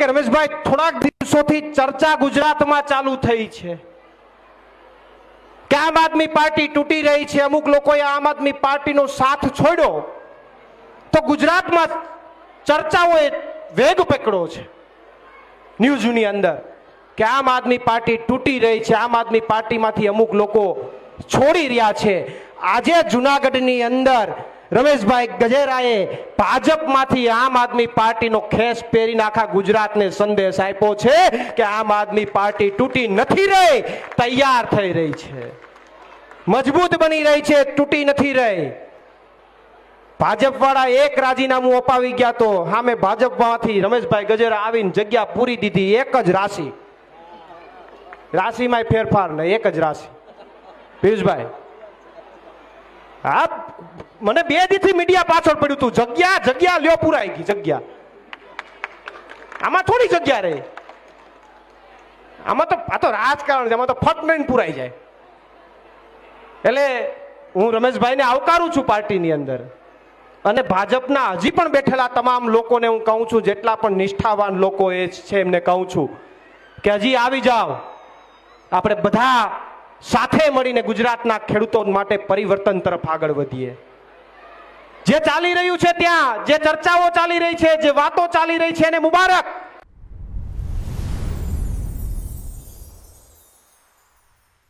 કારણ કે રમેશભાઈ થોડાક દિવસોથી ચર્ચા ગુજરાતમાં ચાલુ થઈ છે કે આમ આદમી પાર્ટી તૂટી રહી છે, અમુક લોકોએ આમ આદમી પાર્ટીનો સાથ છોડ્યો તો ગુજરાતમાં ચર્ચાઓએ વેગ પકડ્યો છે ન્યૂઝની અંદર કે આમ આદમી પાર્ટી તૂટી રહી છે, આમ આદમી પાર્ટીમાંથી અમુક લોકો છોડી રહ્યા છે। આજે જુનાગઢની અંદર રમેશભાઈ ગજેરાએ ભાજપમાંથી આમ આદમી પાર્ટીનો ખેસ પહેરીને આખા ગુજરાતને સંદેશ આપ્યો છે કે આમ આદમી પાર્ટી તૂટી નથી રહી, તૈયાર થઈ રહી છે, મજબૂત બની રહી છે, તૂટી નથી રહી। ભાજપ વાળા એક રાજીનામું અપાવી ગયા તો સામે ભાજપમાંથી રમેશભાઈ ગજેરા આવીને જગ્યા પૂરી દીધી। એક જ રાશિમાં ફેરફાર નહીં, એક જ રાશિ। પિયુષભાઈ, હા, મને 2 દીથી મીડિયા પાછળ પડ્યું તું, જગ્યા લ્યો, પુરાઈ ગઈ જગ્યા, આમાં થોડી જગ્યા રહી, આમાં તો આ તો રાજકારણ છે, આમાં તો ફટ લઈને પુરાઈ જાય। એટલે હું રમેશભાઈને આવકારું છું પાર્ટીની અંદર, અને ભાજપના હજી પણ બેઠેલા તમામ લોકોને હું કહું છું, જેટલા પણ નિષ્ઠાવાન લોકો એ છે એમને કહું છું કે હજી આવી જાઓ, આપણે બધા સાથે મળીને ગુજરાતના ખેડૂતો માટે પરિવર્તન તરફ આગળ વધીએ। જે ચાલી રહ્યું છે ત્યાં, જે ચર્ચાઓ ચાલી રહી છે, જે વાતો ચાલી રહી છે એને મુબારક,